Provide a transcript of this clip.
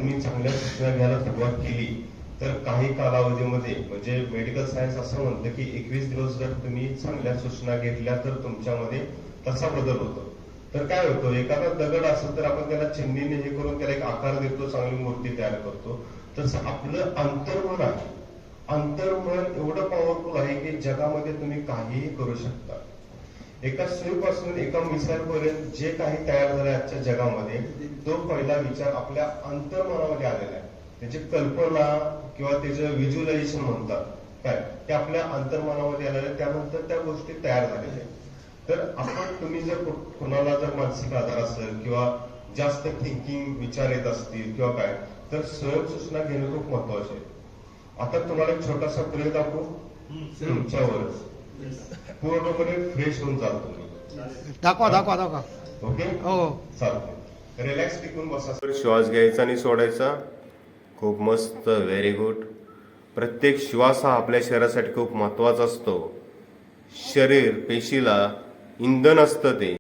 तुम्ही चांगल्या सूचना घ्यायला सुरुवात केली तर काही कालावधीमध्ये म्हणजे मेडिकल सायन्स असं म्हणतं की 21 दिवस जर तुम्ही चांगल्या सूचना घेतल्या तर तुमच्यामध्ये तसा बदल होतो. तर काय होतं, एखादा दगड असेल तर आपण त्याला चिमणीने हे करून त्याला एक आकार देतो, चांगली मूर्ती तयार करतो. तसं आपलं अंतर्मन आहे, अंतर्मन एवढं पॉवरफुल आहे की जगामध्ये तुम्ही काहीही करू शकता. एका सुईपासून एका मिसाईल पर्यंत जे काही तयार झालंय आजच्या जगामध्ये, तो पहिला विचार आपल्या अंतर्मनामध्ये आलेला आहे. त्याची कल्पना किंवा त्याचं व्हिज्युअलायझेशन म्हणतात काय, ते आपल्या अंतर्मनामध्ये आलेलं आहे. त्यानंतर त्या गोष्टी तयार झालेल्या आहेत. तर आपण तुम्ही जर कोणाला जर मानसिक आजार असेल किंवा जास्त थिंकिंग विचार येत असतील किंवा काय, तर स्वयंसूचना घेणं खूप महत्वाचं आहे. आता तुम्हाला एक छोटासा प्रयोग दाखवू, तुमच्यावरच पूर्णपणे फ्रेश होऊन जाल तुम्ही. दाखवा. ओके, हो चालतंय. रिलॅक्स टिकून बसा. श्वास घ्यायचा आणि सोडायचा. खूप मस्त, व्हेरी गुड. प्रत्येक श्वास हा आपल्या शरीरासाठी खूप महत्वाचा असतो. शरीर पेशीला इंधन असतं ते.